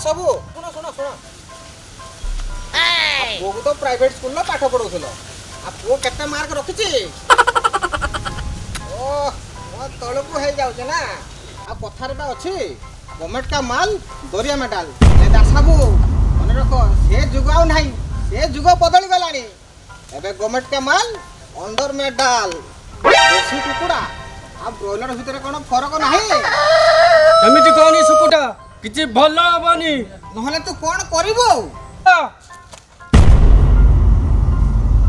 ସବୁ ଶୁଣ ଶୁଣ ଶୁଣ ପୁଅକୁ ତ ପ୍ରାଇଭେଟ ସ୍କୁଲରେ ପାଠ ପଢଉଥିଲ ଆଉ ପୁଅ କେତେ ମାର୍କ ରଖିଛି? ଓ ମୋ ତଳକୁ ହେଇଯାଉଛି ନା। ଆଉ କଥାରେ ବା ଅଛି ଗଭର୍ଣ୍ଣମେଣ୍ଟ କା ମାଲ ଦରିଆ ମେଡାଲ। ଦାସାବୁ ମନେ ରଖ ସେ ଯୁଗ ଆଉ ନାହିଁ, ସେ ଯୁଗ ବଦଳି ଗଲାଣି। ଏବେ ଗଭର୍ଣ୍ଣମେଣ୍ଟ କା ମାଲ ଅଣ୍ଡର ମେଡାଲ। ଦେଶୀ କୁକୁଡ଼ା ଆଉ ବ୍ରଏଲର ଭିତରେ କ'ଣ ଫରକ ନାହିଁ? ଏମିତି କହନି ସୁକୁଟା, କିଛି ଭଲ ହବନି। ନହେଲେ ତୁ କ'ଣ କରିବୁ?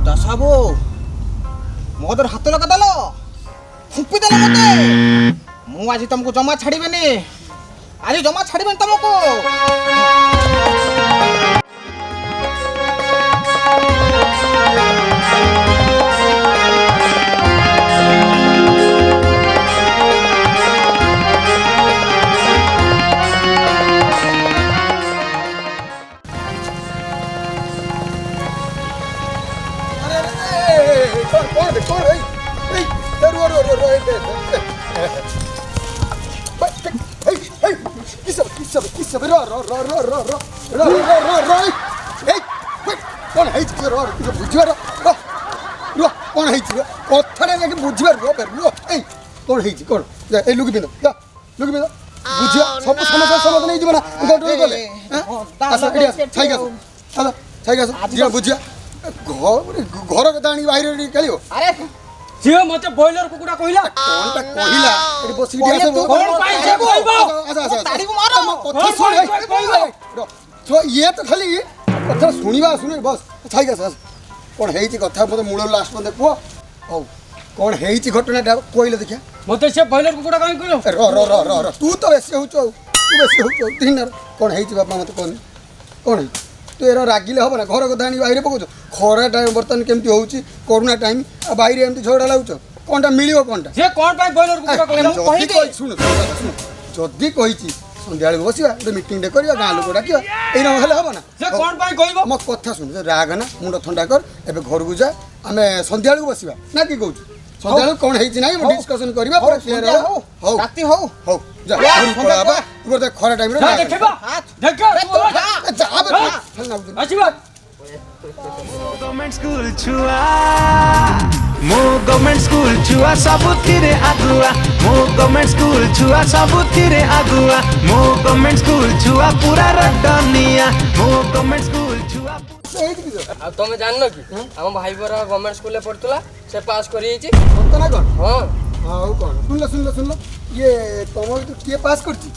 ଦାସାବୁ ମୋ ଦେହରେ ହାତ ଲଗାଦେଲ, ଫୁମ୍ପି ଦେଲ ମତେ। ମୁଁ ଆଜି ତମକୁ ଜମା ଛାଡ଼ିବିନି, ଆଜି ଜମା ଛାଡ଼ିବିନି ତମକୁ। घर कथा आनी बाहर खेल ଝିଅ ମତେ ବ୍ରଏଲର କୁକୁଡ଼ା କହିଲା। कोनटा कहिला एठी बसी इडी आसो कोन पाई जे कहबो ताड़ी को मारो कथा सुन तो ये तो खाली कथा सुनिबा सुनि बस छाइगा सास कोन हेइची कथा मते मूल लास्ट में देखो औ कोन हेइची घटनाटा कोइले देखिया मते से ब्रएलर कुकुड़ा काई कहलो। र तू तो बेसी होचो तू बेसी होचो दिन कोन हेइची बापा मते कोन कोन तू एरा रागिले हबो ना घर कथा आनी बाहर पकोछ खरा टाइम बर्तन केमती होउची कोरोना टाइम आ बाहर एमती झगड़ा लाउछ कोनटा मिलियो कोनटा से कोन पाई ब्रएलर कुकुड़ा कहला मु कहि दे सुन जदी कहिची संध्याळे बसिबा एक मीटिंग डे करिया गां लोक डाकिया एई न हेले हबो ना से कोन पाई कहबो म कथा सुन राग ना मुंड ठंडा कर एबे घर को जा आमे संध्याळे बसिबा ना की कहू संध्याळे कोन हेइची नाही डिस्कशन करिबा पूरा क्लियर हो हो राती हो हो जा घर को आबा तू देख खरा टाइम रे देखबा देख जा आबे आसीबा गवर्नमेंट स्कूल छुआ मो गवर्नमेंट स्कूल छुआ सबुथिरे आगुआ मो गवर्नमेंट स्कूल छुआ सबुथिरे आगुआ मो गवर्नमेंट स्कूल छुआ पूरा रडनिया मो गवर्नमेंट स्कूल छुआ आ तमे जाननो की हम भाई बरा गवर्नमेंट स्कूल ले पढ़तला से पास करि छी सत्य ना कोन हां हां कोन सुन लो ये तमो तो के पास करची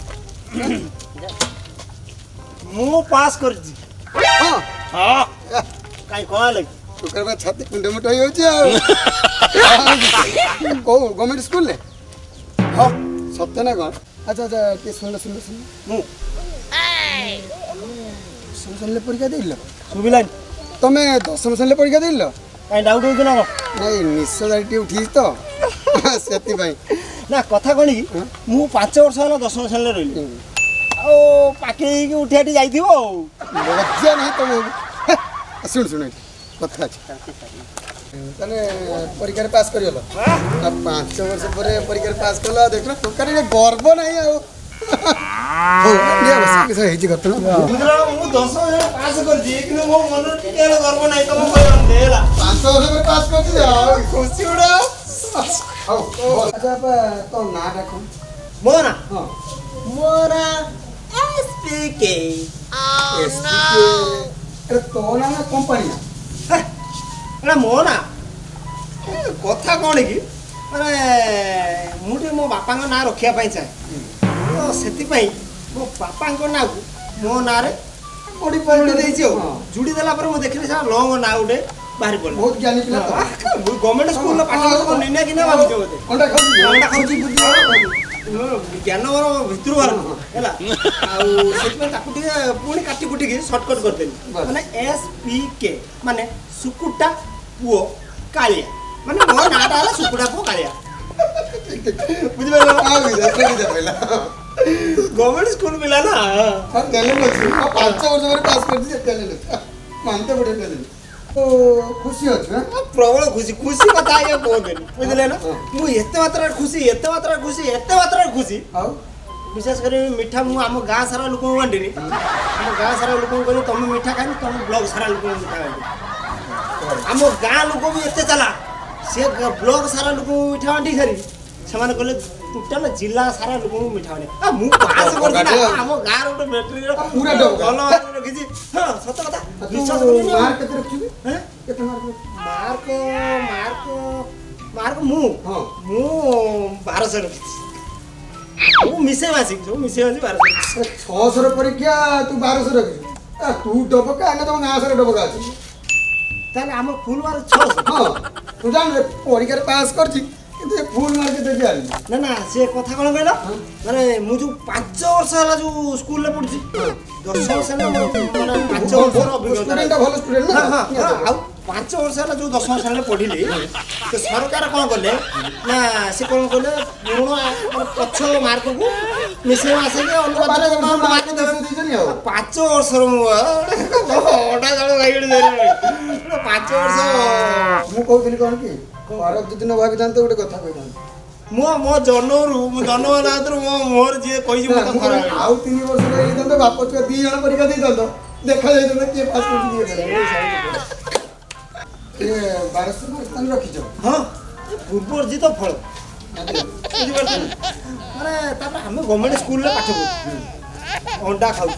मु पास करची हां हां काई कहले ओकर बा छाती कुंडे मुट होई होची को गवर्नमेंट स्कूल ले हां सत्य ना कोन अच्छा के सुन लो मु सुन ले परीक्षा देइलो सुबिलान तमे 10 ले परीक्षा देइलो काई डाउट होई ना नहीं निश्चय उठी तो सेति भाई ना कथा कोनी मु 5 वर्ष होला 10 वर्ष ले रहिली ओ पाके की उठियाटी जाइथिबो लज्जा नहीं तुम सुन कथा तने परीक्षा पास करियलो अब 5 वर्ष पर परीक्षा पास कला देखना तोकर गर्व नहीं आ हो ये बस के हेजी घटना बुझला मु 10 वर्ष पास करजी कि मो मन टिके गर्व नहीं तुम कहन देला 5 वर्ष पर पास करजी खुशी उड़ा हो अच्छा तो ना रखो मोना हां मोरा एसपीके एसपीके तो ना कंपनी एला मोना कथा कोन की माने मुटे मो बापा को ना रखिया पई चाहे तो सेति पई मो बापा को ना मो ना रे बॉडी पॉइंट देई छियो जुडी देला पर मो देखले सा लॉन्ग ना उडे बाहर बोल बहुत ज्ञानी पिला तो गवर्नमेंट स्कूल ला पाठ को निने कि ना भाबी जोते कोनटा खाउची बुद्धि ज्ञान मोर भितरु बार हैला आ सेति में ताकू टिके पुणी काटी कुटी के शॉर्टकट कर देली माने एसपीके माने सुकुटा पुओ कालिया माने मो नाटा हला सुकुटा पुओ कालिया बुझिबेला गवर्नमेंट स्कूल मिला ना हां तेले बस 5 वर्ष पर पास कर दिए तेले मानते बड़े तेले तो खुशी हो छ प्रबल खुशी खुशी कथा ये को देनी बुझले ना मु एते मात्रा खुशी हां विशेष कर मिठा मु आम गाँ सारा लोक बांटिनी आम गाँ सारा लोक कह तुम मिठा खानी तुम ब्लॉक सारा लोक मिठा बांटी आम गाँ लोक भी एत चला सी ब्लॉक सारा लोक मिठा बांटी सारी से कहले टोटाल जिला सारा लोक मिठा बांटे मु पास करम गाँव गोटे बैटरी पूरा डब भल मार्क रखी हाँ सत कथा विश्वास करेनि मार्क केते रखिबे हैं केते मार्क मार्क मार्क मार्क मु हां मु 1200 रखी ସବୁ ମିଶେଇ ମାସି 1200 600 ପରୀକ୍ଷା ତୁ 1200 ରଖିଛୁ ତୁ ଡବକା ନା ତମ ଗାଁ ସାରା ଡବକା ଅଛି ତାହେଲେ ଆମ ଫୁଲ ମାର୍କ 600 ହଁ ତୁ ଜାଣ ପରୀକ୍ଷାରେ ପାସ୍ କରିଛି କିନ୍ତୁ ଫୁଲ ମାର୍କ କେତେ ଦିଆଲି ନା ନା ସେ କଥା କ'ଣ କହିଲ ମାନେ ମୁଁ ଯୋଉ 5 ବର୍ଷ ହେଲା ଯୋଉ ସ୍କୁଲରେ ପଢୁଛି 10 ବର୍ଷ ହେଲା ମୋର ମାନେ 5 ବର୍ଷର ଅଭିଜ୍ଞତା ଷ୍ଟୁଡେଣ୍ଟ ଭଲ ଷ୍ଟୁଡେଣ୍ଟ ନା ଆଉ 5 ବର୍ଷ ହେଲା ଯୋଉ 10 ବର୍ଷ ହେଲା ପଢିଲି ସେ ସରକାର କ'ଣ କଲେ ନା ସେ କ'ଣ କଲେ ପୁରୁଣା ପଛ ମାର୍କକୁ ମିଶେଇ ମାସେକି ଅନୁପାତ ମାର୍କ ଦେବେ 5 ବର୍ଷର ମୁଁ ଅଟା ଜଣ ଗାଇଗଡ଼ି ଧରି 5 ବର୍ଷ ମୁଁ କହୁଥିଲି କ'ଣ କି ଖରାପ ଯଦି ନ ଭାବିଥାନ୍ତେ ଗୋଟେ କଥା କହିଥାନ୍ତି ମୋ ଜନ୍ମରୁ ମୁଁ ଜନ୍ମ ହେଲା ହାତରୁ ମୋ ମୋର ଯିଏ କହିଛି ମୋତେ ଖରାପ ଆଉ 3 ବର୍ଷ ହେଇଥାନ୍ତେ ବାପ ଛୁଆ 2 ଜଣ ପରୀକ୍ଷା ଦେଇଥାନ୍ତ ଦେଖାଯାଇଥାନ୍ତା କିଏ ପାସ୍ କରୁଛି କିଏ 1200 ସ୍ଥାନ ରଖିଛ ହଁ ପୂର୍ବର୍ଜିତ ଫଳ ବୁଝିପାରୁଛ ମାନେ ତାପରେ ଆମେ ଗଭର୍ଣ୍ଣମେଣ୍ଟ ସ୍କୁଲରେ ପାଠ ପଢ଼ୁ ଅଣ୍ଡା ଖାଉଛୁ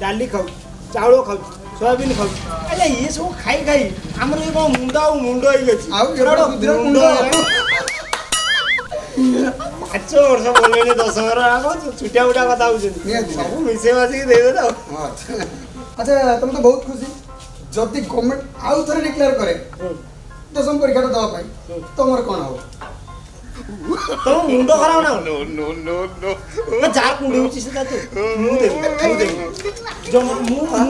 ଡାଲି ଖାଉଛୁ ଚାଉଳ ଖାଉଛୁ ସୋୟାବିନ୍ ଖାଉଛୁ ଆଜ୍ଞା ଇଏ ସବୁ ଖାଇ ଖାଇ ଆମର ଇଏ କ'ଣ ମୁଣ୍ଡ ଆଉ ମୁଣ୍ଡ ହେଇଯାଇଛି ଆଉ ମୁଣ୍ଡ 5 ବର୍ଷ ବୋଲେଣି 10 ବର୍ଷ ଆମ ଛୁଟିଆ ବୁଟା କଥା ହଉଛନ୍ତି ସବୁ ମିଶେଇ ମାସିକି ଦେଇଦେଲେ ଆଉ ଆଚ୍ଛା ତମେ ତ ବହୁତ ଖୁସି ଯଦି ଗଭର୍ଣ୍ଣମେଣ୍ଟ ଆଉ ଥରେ ଡିକ୍ଲେୟାର କରେ 10ମ ପରୀକ୍ଷାଟା ଦେବା ପାଇଁ ତମର କ'ଣ ହବ ତମ ମୁଣ୍ଡ ଖରାପ ନା ଯାହା କୁଣ୍ଡି ହଉଛି ସେ ମୁଁ ଦେବି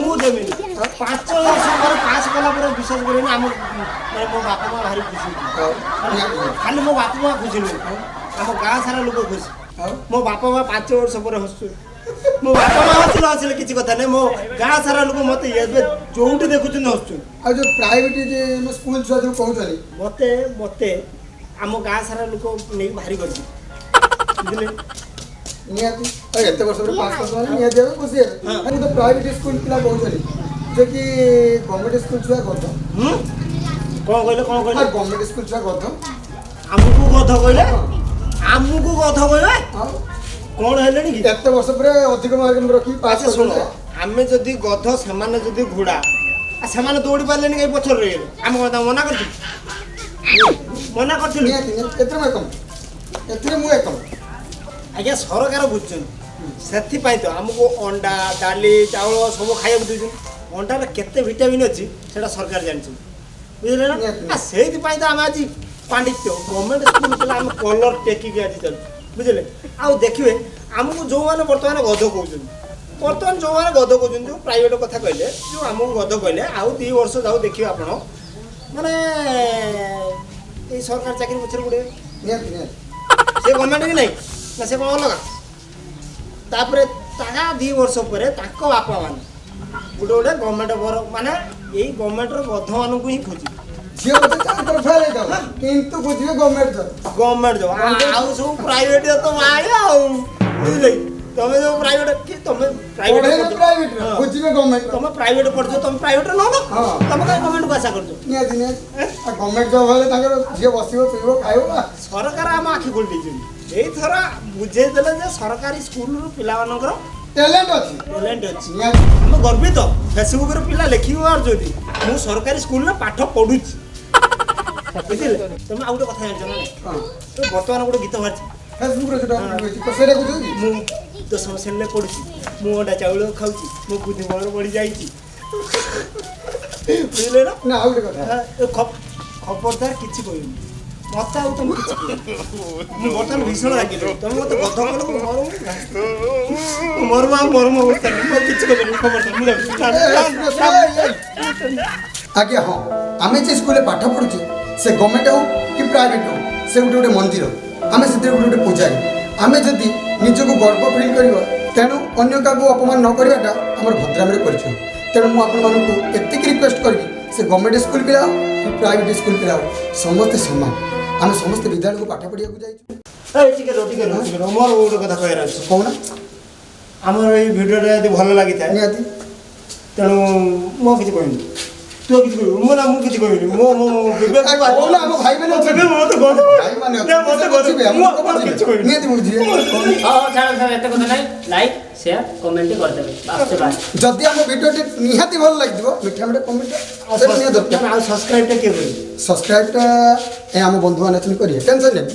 ମୁଁ ଦେବିନି 5 ବର୍ଷ ପରେ ପାସ୍ କଲା ପରେ ବିଶ୍ୱାସ କରିବେନି ଆମ ମୋ ବାପା ମା ଭାରି ଖୁସି ଖାଲି ମୋ ବାପା ମା ଖୁସି ନୁହେଁ ଆମ ଗାଁ ସାରା ଲୋକ ଖୁସି ମୋ ବାପା ମା 5 ବର୍ଷ ପରେ ହସୁଛନ୍ତି ମୋ ବାପା ମା ହସିଲେ କିଛି କଥା ନାହିଁ ମୋ ଗାଁ ସାରା ଲୋକ ମୋତେ ଏବେ ଯୋଉଠି ଦେଖୁଛନ୍ତି ହସୁଛନ୍ତି ଆଉ ଯୋଉ ପ୍ରାଇଭେଟ ସ୍କୁଲ ଛୁଆ ଯୋଉ କହୁଛନ୍ତି ମୋତେ ଆମ ଗାଁ ସାରା ଲୋକ ନେଇକି ଭାରି କରିଛି ବୁଝିଲେ ନିହାତି ଏତେ ବର୍ଷ ପରେ ପାସ୍ କରିଦେଲେ ନିହାତି ଭାବେ ଖୁସି ହେବେ ମୁଁ ତ ପ୍ରାଇଭେଟ ସ୍କୁଲ ପିଲା କହୁଛନ୍ତି ଯେ କି ଗଭର୍ଣ୍ଣମେଣ୍ଟ ସ୍କୁଲ ଛୁଆ ଗଧ କ'ଣ କହିଲେ ଗଭର୍ଣ୍ଣମେଣ୍ଟ ସ୍କୁଲ ଛୁଆ ଗଧ ଆମକୁ ଗଧ କହିଲେ ଆଉ କ'ଣ ହେଲେଣି କି ଏତେ ବର୍ଷ ପରେ ଅଧିକ ମାର୍କ ରଖି ପାସ୍ ଶୁଣ ଆମେ ଯଦି ଗଧ ସେମାନେ ଯଦି ଘୋଡ଼ା ସେମାନେ ଦୌଡ଼ି ପାରିଲେନି କାହିଁ ପଛରେ ରହିଗଲେ ଆମେ କଥା ମନା କରିଥିଲୁ ନିହାତି ଏଥିରେ ମୁଁ ଏକମ ଆଜ୍ଞା ସରକାର ବୁଝୁଛନ୍ତି ସେଥିପାଇଁ ତ ଆମକୁ ଅଣ୍ଡା ଡାଲି ଚାଉଳ ସବୁ ଖାଇବାକୁ ଦେଉଛନ୍ତି ଅଣ୍ଡାରେ କେତେ ଭିଟାମିନ୍ ଅଛି ସେଇଟା ସରକାର ଜାଣିଛନ୍ତି ବୁଝିଲେ ନା ସେଇଥିପାଇଁ ତ ଆମେ ଆଜି ପାଣ୍ଡିତ୍ୟ ଗଭର୍ଣ୍ଣମେଣ୍ଟ ସ୍କୁଲ ପିଲା ଆମେ କଲର ଟେକିକି ଆଜି ଚାଲୁଛୁ ବୁଝିଲେ ଆଉ ଦେଖିବେ ଆମକୁ ଯେଉଁମାନେ ବର୍ତ୍ତମାନ ଗଧ କହୁଛନ୍ତି ଯେଉଁ ପ୍ରାଇଭେଟ କଥା କହିଲେ ଯେଉଁ ଆମକୁ ଗଧ କହିଲେ ଆଉ 2 ବର୍ଷ ଯାଉ ଦେଖିବେ ଆପଣ ମାନେ ଏଇ ସରକାର ଚାକିରି ପଛରେ ଗୋଟେ ସେ ଗଭର୍ଣ୍ଣମେଣ୍ଟ କି ନାହିଁ ନା ସେ କ'ଣ ଅଲଗା ତାପରେ ତାହା 2 ବର୍ଷ ପରେ ତାଙ୍କ ବାପା ମାନେ ଗୋଟେ ଗଭର୍ଣ୍ଣମେଣ୍ଟ ମାନେ ଏଇ ଗଭର୍ଣ୍ଣମେଣ୍ଟର ଗଧମାନଙ୍କୁ ହିଁ ଖୋଜିବେ କିନ୍ତୁ ବୁଝିବେ ଗଭର୍ଣ୍ଣମେଣ୍ଟ ଜବ୍ ଆଉ ସବୁ ପ୍ରାଇଭେଟ ତ ମାଳେ ଆଉ ବୁଝିଲେ ତମେ ଯୋଉ ପ୍ରାଇଭେଟ କି ତମେ ପ୍ରାଇଭେଟ ବୁଝିବେ ଗଭର୍ଣ୍ଣମେଣ୍ଟ ତମେ ପ୍ରାଇଭେଟ ପଢୁଛ ତମେ ପ୍ରାଇଭେଟରେ ନଉନ ତମେ କାହିଁ ଗଭର୍ଣ୍ଣମେଣ୍ଟକୁ ଆଶା କରୁଛ ନିହାତି ଗଭର୍ଣ୍ଣମେଣ୍ଟ ଜବ୍ ହେଲେ ତାଙ୍କର ଝିଅ ବସିବ ପିଇବ ଖାଇବ ସରକାର ଆମ ଆଖି ଖୋଲି ଦେଇଛନ୍ତି ଏଇଥର ବୁଝେଇ ଦେଲେ ଯେ ସରକାରୀ ସ୍କୁଲରୁ ପିଲାମାନଙ୍କର ଟ୍ୟାଲେଣ୍ଟ ଅଛି ଆମେ ଗର୍ବିତ ଫେସବୁକରେ ପିଲା ଲେଖିକି ପାରୁଛନ୍ତି ମୁଁ ସରକାରୀ ସ୍କୁଲରେ ପାଠ ପଢୁଛି ବୁଝିଲେ ତମେ ଆଉ ଗୋଟେ କଥା ଜାଣିଛ ନା ବର୍ତ୍ତମାନ ଗୋଟେ ଗୀତ ବାହାରିଛି ଫେସବୁକରେ ସେଇଟା କହୁଛନ୍ତି ମୁଁ 10ମ ଶ୍ରେଣୀରେ ପଢୁଛି ମୁଁ ଅଣ୍ଡା ଚାଉଳ ଖାଉଛି ମୋ ବୁଦ୍ଧି ବଳ ବଢି ଯାଇଛି ବୁଝିଲେ ନା ଆଉ ଗୋଟେ କଥା ଖବରଦାର କିଛି କହିବି ମତେ ଆଉ ତମେ କିଛି ମୁଁ ବର୍ତ୍ତମାନ ଭୀଷଣ ଲାଗିଲି ତମେ ମତେ ଗଧ କଲ ମରମ ଅବସ୍ଥା ମୁଁ କିଛି କହିବି ଆଜ୍ଞା ହଁ ଆମେ ଯେ ସ୍କୁଲରେ ପାଠ ପଢୁଛେ ସେ ଗଭର୍ଣ୍ଣମେଣ୍ଟ ହଉ କି ପ୍ରାଇଭେଟ ହଉ ସେ ଗୋଟେ ମନ୍ଦିର ଆମେ ସେଥିରେ ଗୋଟେ ପୂଜାରୀ ଆମେ ଯଦି ନିଜକୁ ଗର୍ବ ଫିଲ୍ କରିବା ତେଣୁ ଅନ୍ୟ କାହାକୁ ଅପମାନ ନ କରିବାଟା ଆମର ଭଦ୍ରାମୀର ପରିଚୟ ତେଣୁ ମୁଁ ଆପଣମାନଙ୍କୁ ଏତିକି ରିକ୍ୱେଷ୍ଟ କରିବି ସେ ଗଭର୍ଣ୍ଣମେଣ୍ଟ ସ୍କୁଲ ପିଲା ହଉ କି ପ୍ରାଇଭେଟ ସ୍କୁଲ ପିଲା ହଉ ସମସ୍ତେ ସମାନ ଆମେ ସମସ୍ତେ ବିଦ୍ୟାଳୟକୁ ପାଠ ପଢ଼ିବାକୁ ଯାଇଛୁ ଟିକେ ମୋର ଗୋଟେ କଥା କହିବାର ଅଛି କହୁନା ଆମର ଏଇ ଭିଡ଼ିଓଟା ଯଦି ଭଲ ଲାଗିଥାଏ ନିହାତି ତେଣୁ ମୁଁ କିଛି କହିବିନି ତୁ କିଛି କହିବୁ ମୁଁ ନା ମୁଁ କିଛି କହିବିନି ମୋ ବିବେକ କହୁନ ଆମ ଭାଇମାନେ ଅଛନ୍ତି। ମୋତେ ଗଧ ଭାଇମାନେ ନା ମୋତେ ଗଧ ବୁଝିବେ, ଆମ ଲୋକ ମୁଁ ବୁଝିବେ। କିଛି କହିବିନି ନିହାତି ବୁଝିବେ। ହଁ ଛାଡ଼ ଏତେ କଥା ନାହିଁ ଲାଇକ୍ ସେୟାର କମେଣ୍ଟ କରିଦେବେ ଆସୁଛେ ବାଏ ଯଦି ଆମ ଭିଡ଼ିଓଟି ନିହାତି ଭଲ ଲାଗିଥିବ ମିଠା ମିଠା କମେଣ୍ଟ ନିହାତି ଦରକାର। ଆଉ ସବସ୍କ୍ରାଇବଟା କିଏ କରିବେ ସବସ୍କ୍ରାଇବଟା ଆମ ବନ୍ଧୁମାନେ ଅଛନ୍ତି କରିବେ ଟେନସନ୍ ନେବେ।